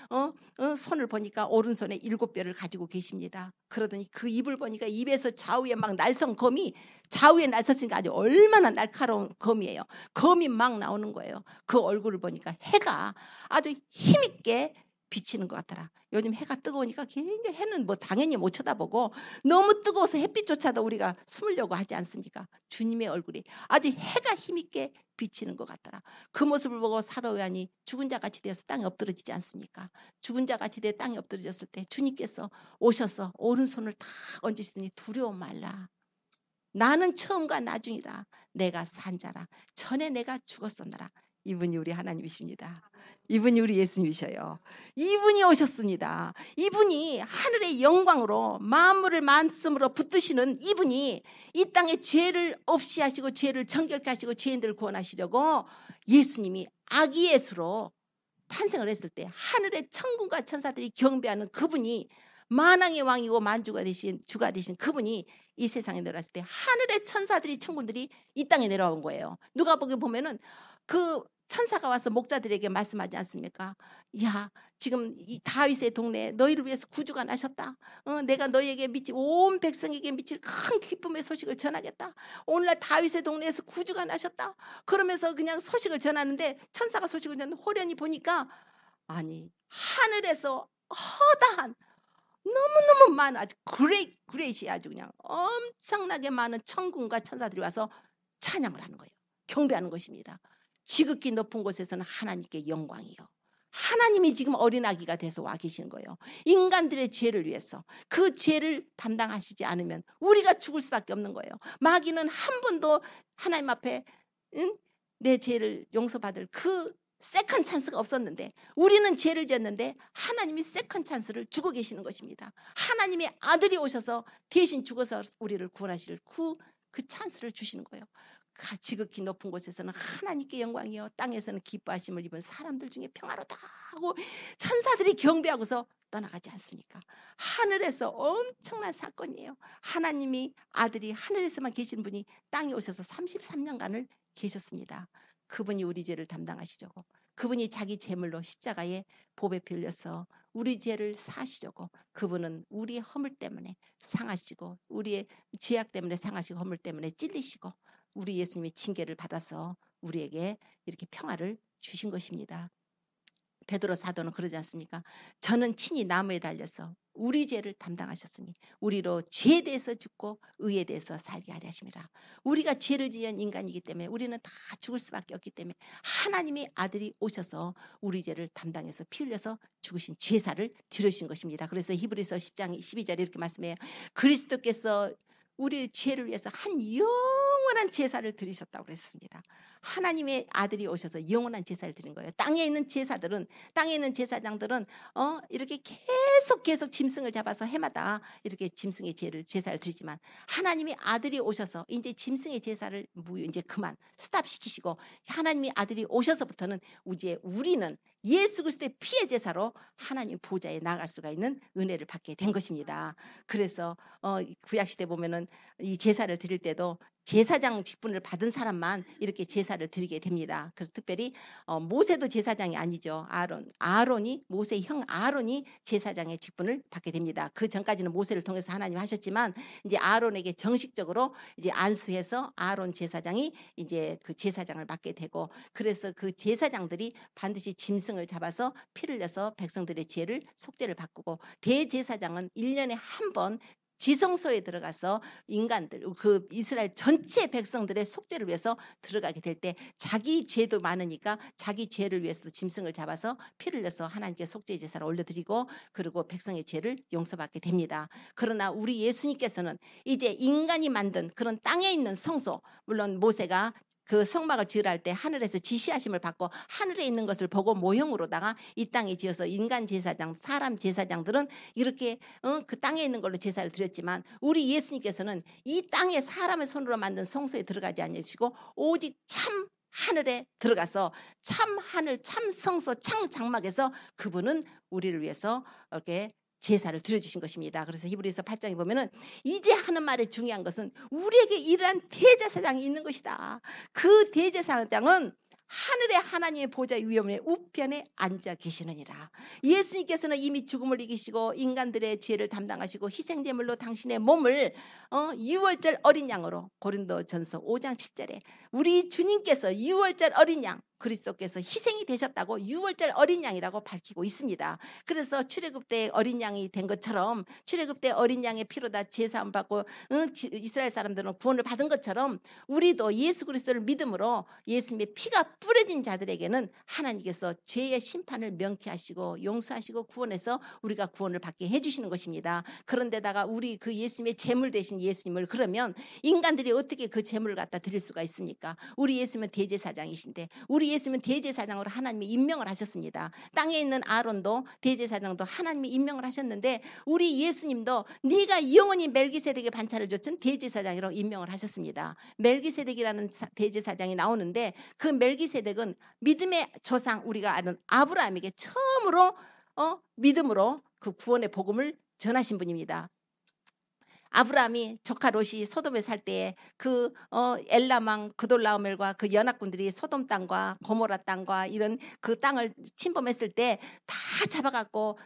손을 보니까 오른손에 7뼈를 가지고 계십니다. 그러더니 그 입을 보니까 입에서 좌우에 막 날선 검이 좌우에 날섰으니까 아주 얼마나 날카로운 검이에요. 검이 막 나오는 거예요. 그 얼굴을 보니까 해가 아주 힘있게 비치는 것 같더라. 요즘 해가 뜨거우니까 굉장히 해는 뭐 당연히 못 쳐다보고 너무 뜨거워서 햇빛조차도 우리가 숨으려고 하지 않습니까? 주님의 얼굴이 아주 해가 힘있게 비치는 것 같더라. 그 모습을 보고 사도 요한이 죽은 자 같이 되어서 땅에 엎드러지지 않습니까? 죽은 자 같이 되어 땅에 엎드러졌을 때 주님께서 오셔서 오른손을 탁 얹으시더니 두려워 말라. 나는 처음과 나중이라. 내가 산 자라. 전에 내가 죽었었나라. 이분이 우리 하나님이십니다. 이분이 우리 예수님이셔요. 이분이 오셨습니다. 이분이 하늘의 영광으로 만물을 말씀으로 붙드시는 이분이 이 땅에 죄를 없이 하시고 죄를 정결케 하시고 죄인들을 구원하시려고 예수님이 아기 예수로 탄생을 했을 때 하늘의 천군과 천사들이 경배하는 그분이 만왕의 왕이고 만주가 되신 주가 되신 그분이 이 세상에 내려왔을 때 하늘의 천사들이 천군들이 이 땅에 내려온 거예요. 누가복음 보면은 그 천사가 와서 목자들에게 말씀하지 않습니까? 야, 지금 이 다윗의 동네에 너희를 위해서 구주가 나셨다. 내가 너희에게 온 백성에게 미칠 큰 기쁨의 소식을 전하겠다. 오늘날 다윗의 동네에서 구주가 나셨다. 그러면서 그냥 소식을 전하는데 천사가 소식을 전하는데 호련히 보니까 아니 하늘에서 허다한 너무너무 많은 아주 그레이시 아주 그냥 엄청나게 많은 천군과 천사들이 와서 찬양을 하는 거예요. 경배하는 것입니다. 지극히 높은 곳에서는 하나님께 영광이요. 하나님이 지금 어린아기가 돼서 와 계시는 거예요. 인간들의 죄를 위해서 그 죄를 담당하시지 않으면 우리가 죽을 수밖에 없는 거예요. 마귀는 한 번도 하나님 앞에 내 죄를 용서받을 그 세컨 찬스가 없었는데 우리는 죄를 지었는데 하나님이 세컨 찬스를 주고 계시는 것입니다. 하나님의 아들이 오셔서 대신 죽어서 우리를 구원하실 그 찬스를 주시는 거예요. 지극히 높은 곳에서는 하나님께 영광이요 땅에서는 기뻐하심을 입은 사람들 중에 평화로다 하고 천사들이 경배하고서 떠나가지 않습니까? 하늘에서 엄청난 사건이에요. 하나님이 아들이 하늘에서만 계신 분이 땅에 오셔서 33년간을 계셨습니다. 그분이 우리 죄를 담당하시려고 그분이 자기 제물로 십자가에 보배 빌려서 우리 죄를 사시려고 그분은 우리의 허물 때문에 상하시고 우리의 죄악 때문에 상하시고 허물 때문에 찔리시고 우리 예수님이 징계를 받아서 우리에게 이렇게 평화를 주신 것입니다. 베드로 사도는 그러지 않습니까? 저는 친히 나무에 달려서 우리 죄를 담당하셨으니 우리로 죄에 대해서 죽고 의에 대해서 살게 하려 하심이라. 우리가 죄를 지은 인간이기 때문에 우리는 다 죽을 수밖에 없기 때문에 하나님의 아들이 오셔서 우리 죄를 담당해서 피 흘려서 죽으신 제사를 치르신 것입니다. 그래서 히브리서 10장 12절에 이렇게 말씀해요. 그리스도께서 우리 죄를 위해서 한 영원한 제사를 드리셨다고 그랬습니다. 하나님의 아들이 오셔서 영원한 제사를 드린 거예요. 땅에 있는 제사들은 땅에 있는 제사장들은 이렇게 계속 짐승을 잡아서 해마다 이렇게 짐승의 제사를 드리지만 하나님의 아들이 오셔서 이제 짐승의 제사를 이제 그만 스탑시키시고 하나님의 아들이 오셔서부터는 이제 우리는 예수 그리스도의 피의 제사로 하나님 보좌에 나갈 수가 있는 은혜를 받게 된 것입니다. 그래서 구약 시대 보면은 이 제사를 드릴 때도 제사장 직분을 받은 사람만 이렇게 제사를 드리게 됩니다. 그래서 특별히 모세도 제사장이 아니죠. 아론이 모세의 형 아론이 제사장의 직분을 받게 됩니다. 그 전까지는 모세를 통해서 하나님 하셨지만 이제 아론에게 정식적으로 이제 안수해서 아론 제사장이 이제 그 제사장을 맡게 되고 그래서 그 제사장들이 반드시 짐승을 잡아서 피를 내서 백성들의 죄를 속죄를 바꾸고 대제사장은 1년에 한 번 지성소에 들어가서 인간들 그 이스라엘 전체 백성들의 속죄를 위해서 들어가게 될 때 자기 죄도 많으니까 자기 죄를 위해서도 짐승을 잡아서 피를 내서 하나님께 속죄 제사를 올려드리고 그리고 백성의 죄를 용서받게 됩니다. 그러나 우리 예수님께서는 이제 인간이 만든 그런 땅에 있는 성소, 물론 모세가 그 성막을 지으라 할 때 하늘에서 지시하심을 받고 하늘에 있는 것을 보고 모형으로다가 이 땅에 지어서 인간 제사장, 사람 제사장들은 이렇게 그 땅에 있는 걸로 제사를 드렸지만 우리 예수님께서는 이 땅에 사람의 손으로 만든 성소에 들어가지 않으시고 오직 참 하늘에 들어가서 참 하늘, 참 성소, 참 장막에서 그분은 우리를 위해서 이렇게 제사를 드려주신 것입니다. 그래서 히브리서 8장에 보면은 이제 하는 말의 중요한 것은 우리에게 이러한 대제사장이 있는 것이다. 그 대제사장은 하늘의 하나님의 보좌 위엄의 우편에 앉아 계시느니라. 예수님께서는 이미 죽음을 이기시고 인간들의 죄를 담당하시고 희생제물로 당신의 몸을 6월절 어린 양으로 고린도전서 5장 7절에 우리 주님께서 6월절 어린 양 그리스도께서 희생이 되셨다고 6월절 어린 양이라고 밝히고 있습니다. 그래서 출애굽 때 어린 양이 된 것처럼 출애굽 때 어린 양의 피로다 제사함 받고 이스라엘 사람들은 구원을 받은 것처럼 우리도 예수 그리스도를 믿음으로 예수님의 피가 뿌려진 자들에게는 하나님께서 죄의 심판을 명쾌하시고 용서하시고 구원해서 우리가 구원을 받게 해주시는 것입니다. 그런데다가 우리 그 예수님의 제물 되신 예수님을 그러면 인간들이 어떻게 그 제물을 갖다 드릴 수가 있습니까? 우리 예수님은 대제사장이신데 우리 예수님은 대제사장으로 하나님이 임명을 하셨습니다. 땅에 있는 아론도 대제사장도 하나님이 임명을 하셨는데 우리 예수님도 네가 영원히 멜기세덱의 반차를 줬던 대제사장이라고 임명을 하셨습니다. 멜기세덱이라는 대제사장이 나오는데 그 멜기세덱은 믿음의 조상 우리가 아는 아브라함에게 처음으로 믿음으로 그 구원의 복음을 전하신 분입니다. 아브라함이 조카 롯이 소돔에 살 때에 그 엘람왕 그돌라오멜과 그 연합군들이 소돔 땅과 고모라 땅과 이런 그 땅을 침범했을 때 다 잡아갖고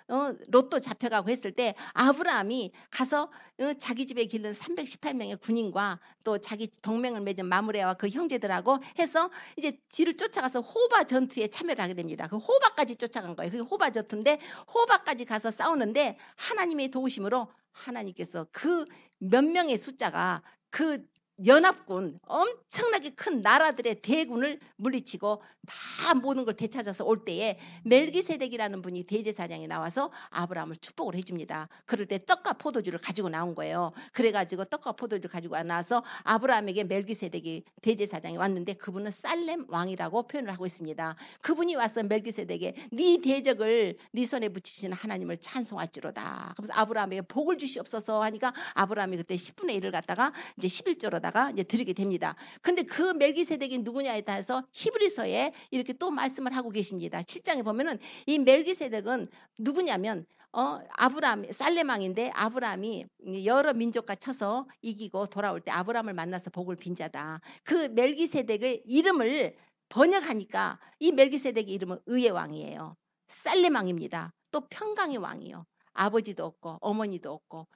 롯도 잡혀가고 했을 때 아브라함이 가서 자기 집에 기른 318명의 군인과 또 자기 동맹을 맺은 마므레와 그 형제들하고 해서 이제 뒤를 쫓아가서 호바 전투에 참여를 하게 됩니다. 그 호바까지 쫓아간 거예요. 그게 호바 전투인데 호바까지 가서 싸우는데 하나님의 도우심으로 하나님께서 그 몇 명의 숫자가 그 연합군 엄청나게 큰 나라들의 대군을 물리치고 다 모든 걸 되찾아서 올 때에 멜기세덱이라는 분이 대제사장이 나와서 아브라함을 축복을 해줍니다. 그럴 때 떡과 포도주를 가지고 나온 거예요. 그래가지고 떡과 포도주를 가지고 나와서 아브라함에게 멜기세덱이 대제사장이 왔는데 그분은 살렘 왕이라고 표현을 하고 있습니다. 그분이 와서 멜기세덱에 네 대적을 네 손에 붙이시는 하나님을 찬송할지로다. 그래서 아브라함에게 복을 주시옵소서 하니까 아브라함이 그때 10분의 1을 갖다가 이제 11조로다가 이제 드리게 됩니다. 근데 그 멜기세덱이 누구냐에 따라서 히브리서에 이렇게 또 말씀을 하고 계십니다. 7장에 보면은 이 멜기세덱은 누구냐면 아브라함 살렘 왕인데 아브라함이 여러 민족과 쳐서 이기고 돌아올 때 아브라함을 만나서 복을 빈 자다. 그 멜기세덱의 이름을 번역하니까 이 멜기세덱의 이름은 의의 왕이에요. 살렘 왕입니다. 또 평강의 왕이요. 아버지도 없고 어머니도 없고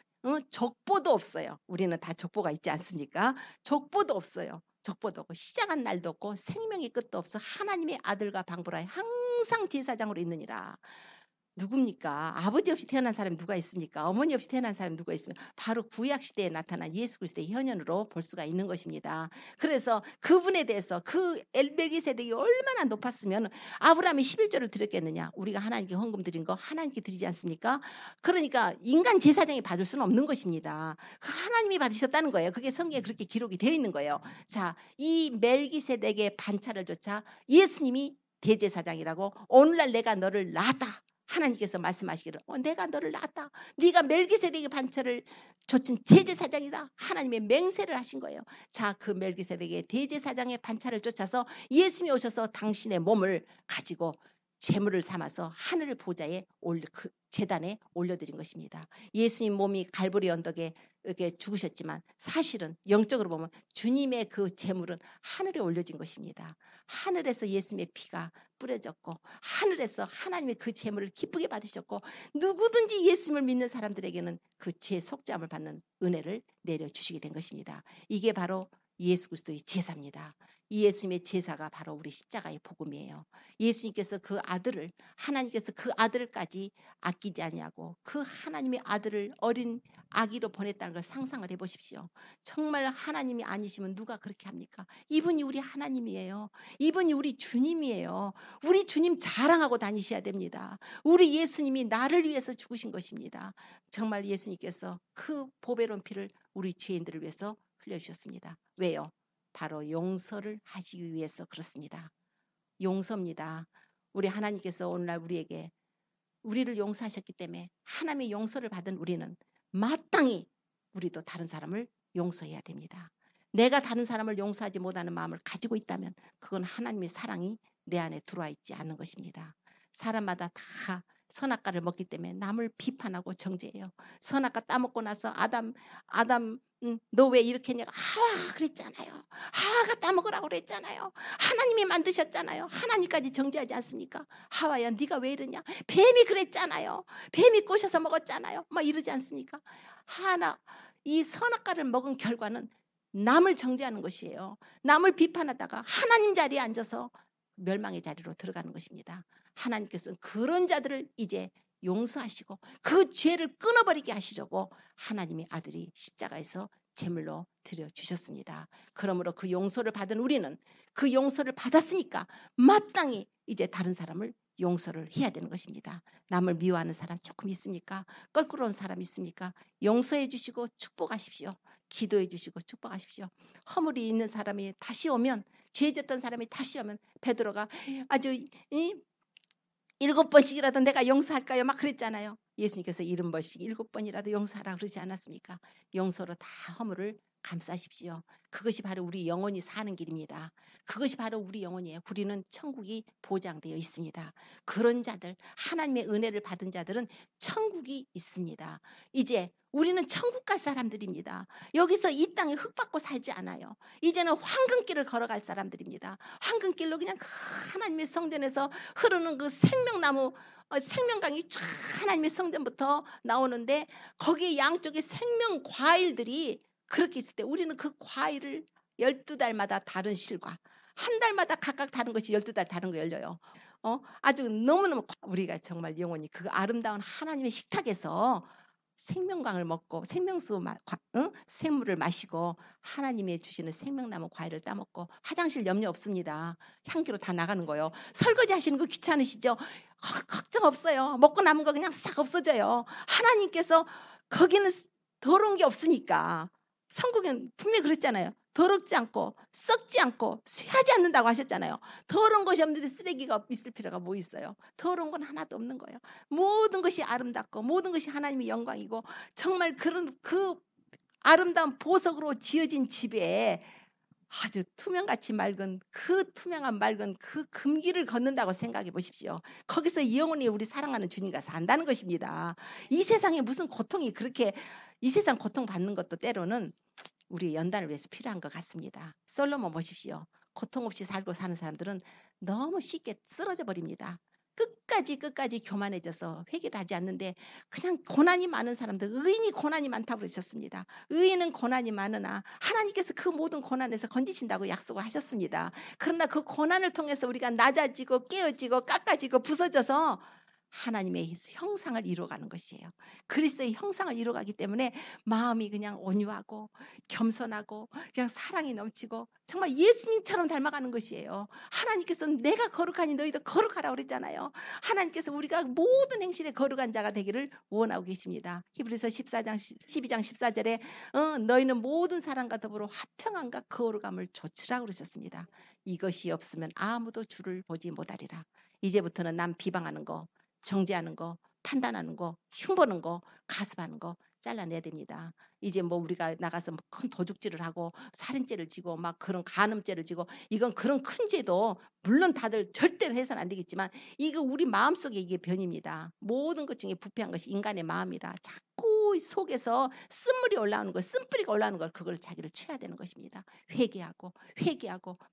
족보도 없어요. 우리는 다 족보가 있지 않습니까? 족보도 없어요. 족보도 없고 시작한 날도 없고 생명의 끝도 없어 하나님의 아들과 방부라에 항상 제사장으로 있느니라. 누굽니까? 아버지 없이 태어난 사람이 누가 있습니까? 어머니 없이 태어난 사람이 누가 있습니까? 바로 구약시대에 나타난 예수 그리스도의 현현으로 볼 수가 있는 것입니다. 그래서 그분에 대해서 그 멜기세덱이 얼마나 높았으면 아브라함이 11조를 드렸겠느냐? 우리가 하나님께 헌금 드린 거 하나님께 드리지 않습니까? 그러니까 인간 제사장이 받을 수는 없는 것입니다. 하나님이 받으셨다는 거예요. 그게 성경에 그렇게 기록이 되어 있는 거예요. 자, 이 멜기세덱의 반차를 조차 예수님이 대제사장이라고 오늘날 내가 너를 낳았다. 하나님께서 말씀하시기를 내가 너를 낳았다. 네가 멜기세덱의 반차를 좇은 대제사장이다. 하나님의 맹세를 하신 거예요. 자, 그 멜기세덱의 대제사장의 반차를 쫓아서 예수님이 오셔서 당신의 몸을 가지고 제물을 삼아서 하늘 보좌에 그 제단에 올려드린 것입니다. 예수님 몸이 갈보리 언덕에 이렇게 죽으셨지만 사실은 영적으로 보면 주님의 그 제물은 하늘에 올려진 것입니다. 하늘에서 예수님의 피가 뿌려졌고 하늘에서 하나님의 그 제물을 기쁘게 받으셨고 누구든지 예수님을 믿는 사람들에게는 그 죄 속죄함을 받는 은혜를 내려주시게 된 것입니다. 이게 바로 예수 그리스도의 제사입니다. 이 예수님의 제사가 바로 우리 십자가의 복음이에요. 예수님께서 그 아들을 하나님께서 그 아들까지 아끼지 아니하고 그 하나님의 아들을 어린 아기로 보냈다는 걸 상상을 해보십시오. 정말 하나님이 아니시면 누가 그렇게 합니까? 이분이 우리 하나님이에요. 이분이 우리 주님이에요. 우리 주님 자랑하고 다니셔야 됩니다. 우리 예수님이 나를 위해서 죽으신 것입니다. 정말 예수님께서 그 보배로운 피를 우리 죄인들을 위해서 흘려주셨습니다. 왜요? 바로 용서를 하시기 위해서 그렇습니다. 용서입니다. 우리 하나님께서 오늘날 우리를 용서하셨기 때문에 하나님의 용서를 받은 우리는 마땅히 우리도 다른 사람을 용서해야 됩니다. 내가 다른 사람을 용서하지 못하는 마음을 가지고 있다면 그건 하나님의 사랑이 내 안에 들어와 있지 않는 것입니다. 사람마다 다 선악과를 먹기 때문에 남을 비판하고 정죄해요. 선악과 따먹고 나서 아담 너 왜 이렇게 했냐고 하와가 그랬잖아요. 하와가 따먹으라고 그랬잖아요. 하나님이 만드셨잖아요. 하나님까지 정죄하지 않습니까? 하와야 네가 왜 이러냐. 뱀이 그랬잖아요. 뱀이 꼬셔서 먹었잖아요. 막 이러지 않습니까? 이 선악과를 먹은 결과는 남을 정죄하는 것이에요. 남을 비판하다가 하나님 자리에 앉아서 멸망의 자리로 들어가는 것입니다. 하나님께서는 그런 자들을 이제 용서하시고 그 죄를 끊어버리게 하시려고 하나님의 아들이 십자가에서 제물로 드려주셨습니다. 그러므로 그 용서를 받은 우리는 그 용서를 받았으니까 마땅히 이제 다른 사람을 용서를 해야 되는 것입니다. 남을 미워하는 사람 조금 있습니까? 껄끄러운 사람 있습니까? 용서해 주시고 축복하십시오. 기도해 주시고 축복하십시오. 허물이 있는 사람이 다시 오면 죄 졌던 사람이 다시 오면 베드로가 아주 7번씩이라도 내가 용서할까요? 막 그랬잖아요. 예수님께서 70번씩 7번이라도 용서하라 그러지 않았습니까? 용서로 다 허물을 감싸십시오. 그것이 바로 우리 영혼이 사는 길입니다. 그것이 바로 우리 영혼이에요. 우리는 천국이 보장되어 있습니다. 그런 자들, 하나님의 은혜를 받은 자들은 천국이 있습니다. 이제 우리는 천국 갈 사람들입니다. 여기서 이 땅에 흙 받고 살지 않아요. 이제는 황금길을 걸어갈 사람들입니다. 황금길로 그냥 하나님의 성전에서 흐르는 그 생명나무 생명강이 쫙 하나님의 성전부터 나오는데 거기에 양쪽에 생명 과일들이 그렇게 있을 때 우리는 그 과일을 12달마다 다른 실과 한 달마다 각각 다른 것이 12달 다른 거 열려요. 아주 너무너무 우리가 정말 영원히 그 아름다운 하나님의 식탁에서 생명강을 먹고 생물을 마시고 하나님의 주시는 생명나무 과일을 따먹고 화장실 염려 없습니다. 향기로 다 나가는 거예요. 설거지 하시는 거 귀찮으시죠? 걱정 없어요. 먹고 남은 거 그냥 싹 없어져요. 하나님께서 거기는 더러운 게 없으니까. 성경은 분명히 그랬잖아요. 더럽지 않고 썩지 않고 쇠하지 않는다고 하셨잖아요. 더러운 것이 없는데 쓰레기가 있을 필요가 뭐 있어요. 더러운 건 하나도 없는 거예요. 모든 것이 아름답고 모든 것이 하나님의 영광이고 정말 그런 그 아름다운 보석으로 지어진 집에 아주 투명같이 맑은 그 투명한 맑은 그 금길을 걷는다고 생각해 보십시오. 거기서 영원히 우리 사랑하는 주님과 산다는 것입니다. 이 세상에 무슨 고통이 그렇게 이 세상 고통 받는 것도 때로는 우리 연단을 위해서 필요한 것 같습니다. 솔로몬 보십시오. 고통 없이 살고 사는 사람들은 너무 쉽게 쓰러져 버립니다. 끝까지 교만해져서 회개를 하지 않는데 그냥 고난이 많은 사람들 의인이 고난이 많다고 그러셨습니다. 의인은 고난이 많으나 하나님께서 그 모든 고난에서 건지신다고 약속을 하셨습니다. 그러나 그 고난을 통해서 우리가 낮아지고 깨어지고 깎아지고 부서져서 하나님의 형상을 이루어가는 것이에요. 그리스도의 형상을 이루어가기 때문에 마음이 그냥 온유하고 겸손하고 그냥 사랑이 넘치고 정말 예수님처럼 닮아가는 것이에요. 하나님께서는 내가 거룩하니 너희도 거룩하라고 그랬잖아요. 하나님께서 우리가 모든 행실에 거룩한 자가 되기를 원하고 계십니다. 히브리서 12장 14절에 너희는 모든 사람과 더불어 화평함과 거룩함을 조치라고 그러셨습니다. 이것이 없으면 아무도 주를 보지 못하리라. 이제부터는 남 비방하는 거 정죄하는 거, 판단하는 거, 흉보는 거, 가습하는 거 잘라내야 됩니다. 이제 뭐 우리가 나가서 큰 도둑질을 하고 살인죄를 지고 막 그런 간음죄를 지고 이건 그런 큰 죄도 물론 다들 절대로 해서는 안 되겠지만 이거 우리 마음속에 이게 변입니다. 모든 것 중에 부패한 것이 인간의 마음이라 자꾸 속에서 쓴물이 올라오는 거, 쓴뿌리가 올라오는 걸 그걸 자기를 쳐야 되는 것입니다. 회개하고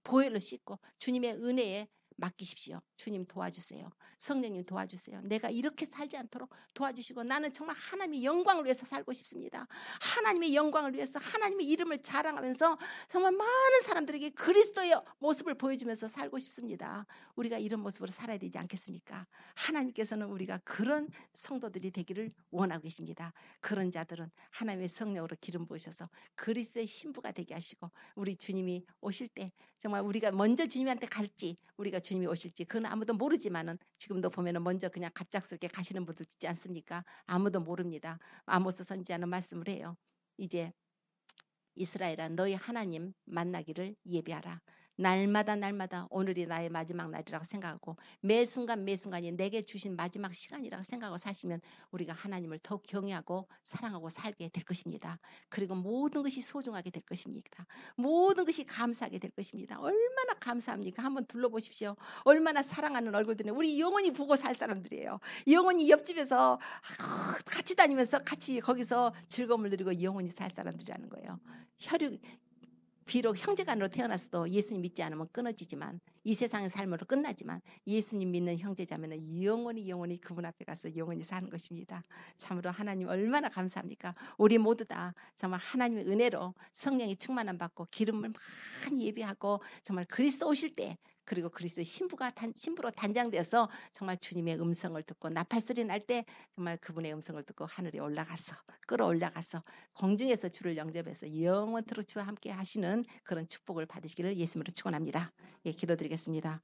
보혈로 씻고 주님의 은혜에 맡기십시오. 주님 도와주세요. 성령님 도와주세요. 내가 이렇게 살지 않도록 도와주시고 나는 정말 하나님의 영광을 위해서 살고 싶습니다. 하나님의 영광을 위해서 하나님의 이름을 자랑하면서 정말 많은 사람들에게 그리스도의 모습을 보여주면서 살고 싶습니다. 우리가 이런 모습으로 살아야 되지 않겠습니까? 하나님께서는 우리가 그런 성도들이 되기를 원하고 계십니다. 그런 자들은 하나님의 성령으로 기름 부으셔서 그리스도의 신부가 되게 하시고 우리 주님이 오실 때 정말 우리가 먼저 주님한테 갈지 우리가 주님이 오실지 그건 아무도 모르지만은 지금도 보면은 먼저 그냥 갑작스럽게 가시는 분들 있지 않습니까? 아무도 모릅니다. 아모스 선지자는 말씀을 해요. 이제 이스라엘아 너희 하나님 만나기를 예비하라. 날마다 날마다 오늘이 나의 마지막 날이라고 생각하고 매 순간 매 순간이 내게 주신 마지막 시간이라고 생각하고 사시면 우리가 하나님을 더욱 경외하고 사랑하고 살게 될 것입니다. 그리고 모든 것이 소중하게 될 것입니다. 모든 것이 감사하게 될 것입니다. 얼마나 감사합니까? 한번 둘러보십시오. 얼마나 사랑하는 얼굴들이 우리 영원히 보고 살 사람들이에요. 영원히 옆집에서 같이 다니면서 같이 거기서 즐거움을 누리고 영원히 살 사람들이라는 거예요. 혈육 비록 형제간으로 태어났어도 예수님 믿지 않으면 끊어지지만 이 세상의 삶으로 끝나지만 예수님 믿는 형제자매는 영원히 그분 앞에 가서 영원히 사는 것입니다. 참으로 하나님 얼마나 감사합니까? 우리 모두 다 정말 하나님의 은혜로 성령이 충만함 받고 기름을 많이 예비하고 정말 그리스도 오실 때 그리고 그리스도의 신부로 단장되어서 정말 주님의 음성을 듣고 나팔소리 날 때 정말 그분의 음성을 듣고 하늘에 올라가서 끌어올라가서 공중에서 주를 영접해서 영원토록 주와 함께 하시는 그런 축복을 받으시기를 예수님으로 축원합니다. 예, 기도드리겠습니다.